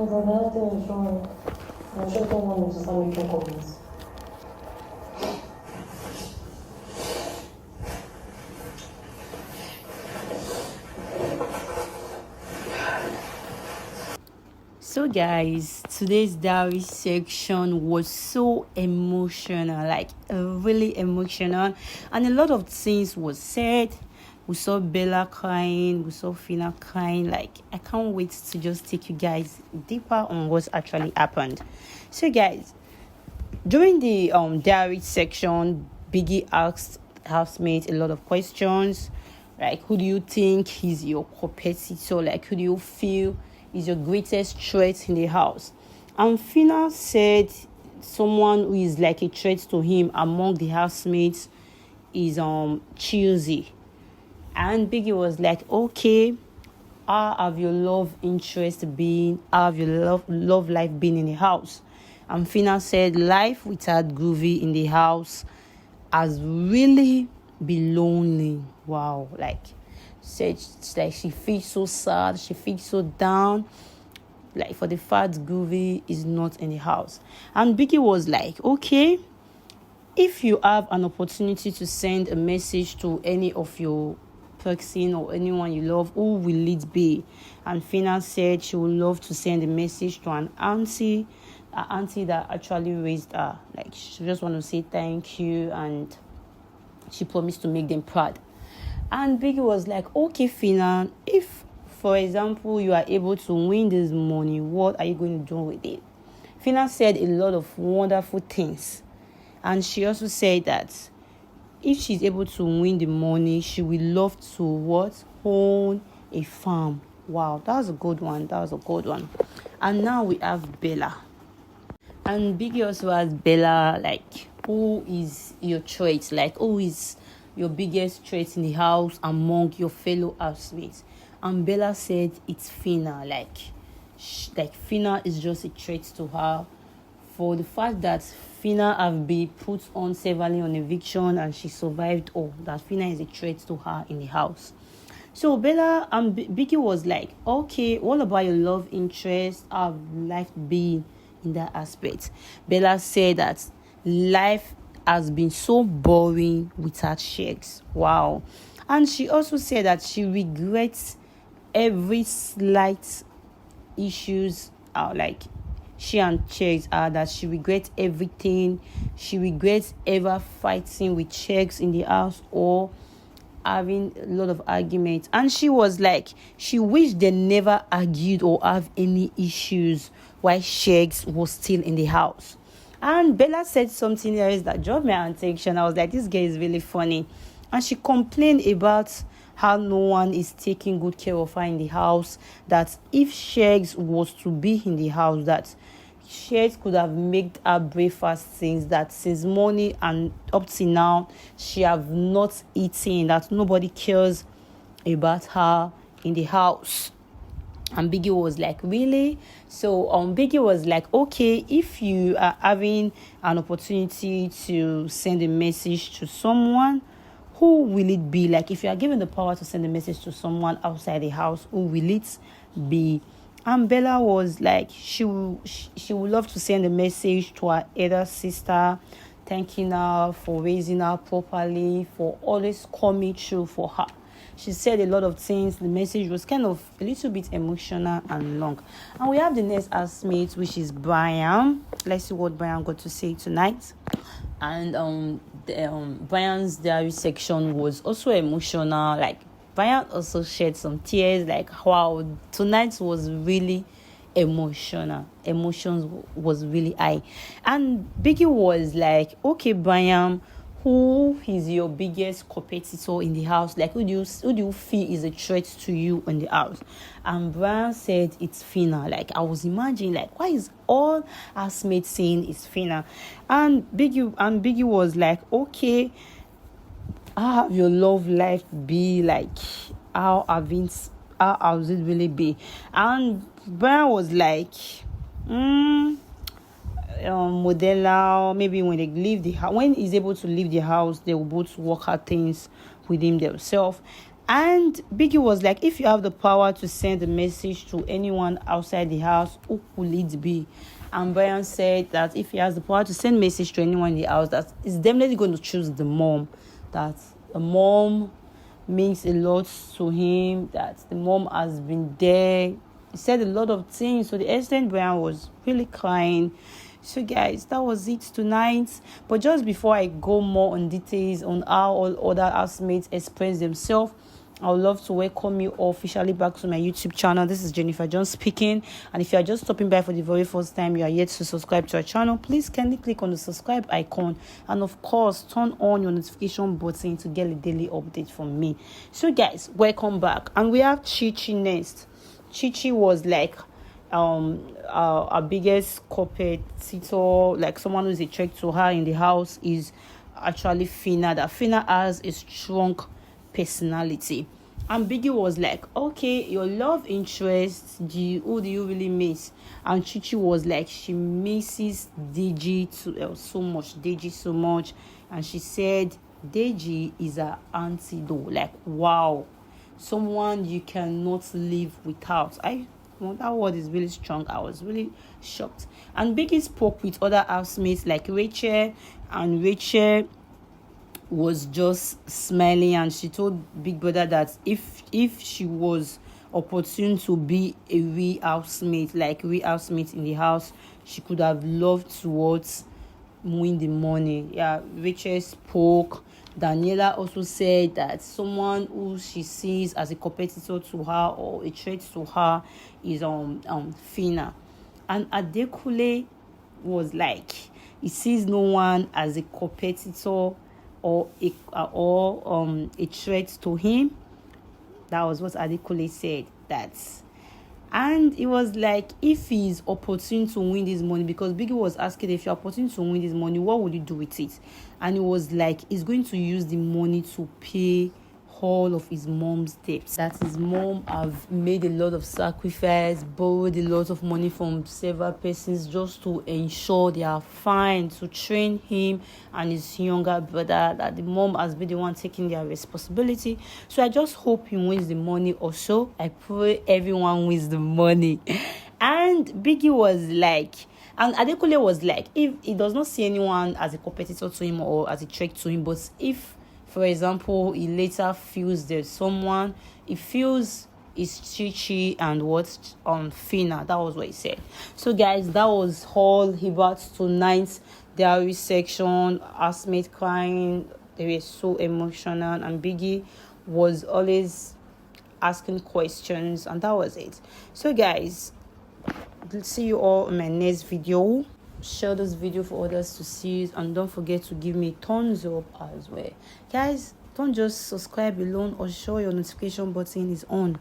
Verdade, eu já estou lá, já sabe o que acontece. So guys, today's diary section was so emotional, like really emotional, and a lot of things was said. We saw Bella crying, we saw Pyhna crying. Like, I can't wait to just take you guys deeper on what's actually happened. So guys, during the diary section, Biggie asked housemates a lot of questions, like who do you think is your competitor, like who do you feel is your greatest threat in the house. And Pyhna said someone who is like a threat to him among the housemates is Chilsey. And Biggie was like, okay, how have your love interest been? How have your love life been in the house? And Pyhna said life without Groovy in the house has really been lonely. Wow, like said, like she feels so sad, she feels so down, like for the fact Groovy is not in the house. And Biggie was like, okay, if you have an opportunity to send a message to any of your person or anyone you love, who will it be? And Pyhna said she would love to send a message to an auntie that actually raised her. Like, she just want to say thank you, and she promised to make them proud. And Biggie was like, okay, Pyhna, if, for example, you are able to win this money, what are you going to do with it? Pyhna said a lot of wonderful things. And she also said that if she's able to win the money, she will love to what? Own a farm. Wow, that was a good one. And now we have Bella. And Biggie also asked Bella, like, who is your trait? Like, who is your biggest trait in the house among your fellow housemates? And Bella said it's Pyhna. Like Pyhna is just a trait to her, for the fact that Pyhna have been put on severely on eviction and she survived all. That Pyhna is a threat to her in the house. So Bella and Biggie was like, okay, what about your love interest? How have life been in that aspect? Bella said that life has been so boring without Shakes. Wow. And she also said that she regrets every slight issues, like she and Checks, that she regrets everything. She regrets ever fighting with Checks in the house or having a lot of arguments. And she was like, she wished they never argued or have any issues while Checks was still in the house. And Bella said something else that dropped my attention. I was like, this girl is really funny. And she complained about how no one is taking good care of her in the house, that if Shakes was to be in the house, that Shakes could have made her breakfast since morning and up to now, she have not eaten, that nobody cares about her in the house. And Biggie was like, really? So Biggie was like, okay, if you are having an opportunity to send a message to someone, who will it be? Like, if you are given the power to send a message to someone outside the house, who will it be? And Bella was like, she would love to send a message to her elder sister, thanking her for raising her properly, for always coming through for her. She said a lot of things. The message was kind of a little bit emotional and long. And we have the next housemate, which is Bryann. Let's see what Bryann got to say tonight. And Bryann's diary section was also emotional. Like, Bryann also shed some tears. Like, wow, tonight was really emotional. Emotions was really high. And Biggie was like, okay, Bryann, who is your biggest competitor in the house? Like, who do you feel is a threat to you in the house? And Bryann said it's Pyhna. Like, I was imagining, like, why is all housemates saying it's Pyhna? And Biggie was like, okay, how have your love life be? Like, how has it really be? And Bryann was like, Modella, maybe when they leave the house, when he's able to leave the house, they will both work out things within themselves. And Biggie was like, if you have the power to send a message to anyone outside the house, who could it be? And Bryann said that if he has the power to send message to anyone in the house, that is definitely going to choose the mom. That the mom means a lot to him, that the mom has been there. He said a lot of things. So the extent Bryann was really crying. So guys, that was it tonight. But just before I go more on details on how all other housemates express themselves, I would love to welcome you all officially back to my YouTube channel. This is Jennifer John speaking. And if you are just stopping by for the very first time, you are yet to subscribe to our channel, please kindly click on the subscribe icon. And of course, turn on your notification button to get a daily update from me. So guys, welcome back. And we have Chi next. Chi was like our biggest competitor, like someone who's a threat to her in the house, is actually Pyhna. That Pyhna has a strong personality. And Biggie was like, okay, your love interest, who do you really miss? And Chi was like, she misses Deji so much. And she said Deji is her antidote. Like, wow, someone you cannot live without. That word is really strong. I was really shocked. And Biggie spoke with other housemates like Rachel, and Rachel was just smiling, and she told Big Brother that if she was opportune to be a real housemate in the house, she could have loved towards win the money. Yeah, Rachel spoke. Daniela also said that someone who she sees as a competitor to her or a threat to her is Pyhna. And Adekule was like, he sees no one as a competitor or a threat to him. That was what Adekule said. And it was like, if he's opportune to win this money, because Biggie was asking, if you're opportune to win this money, what would you do with it? And it was like, he's going to use the money to pay all of his mom's debts. That his mom have made a lot of sacrifice, borrowed a lot of money from several persons just to ensure they are fine, to train him and his younger brother, that the mom has been the one taking their responsibility. So I just hope he wins the money also. I pray everyone wins the money. And Biggie was like, and Adekule was like, if he does not see anyone as a competitor to him or as a threat to him, but if, for example, he later feels there's someone, he feels it's Chi and what's on Pyhna. That was what he said. So guys, that was all about tonight's diary section. Housemate crying, they were so emotional, and Biggie was always asking questions, and that was it. So guys, see you all in my next video. Share this video for others to see, and don't forget to give me thumbs up as well. Guys, don't just subscribe alone, or show your notification button is on.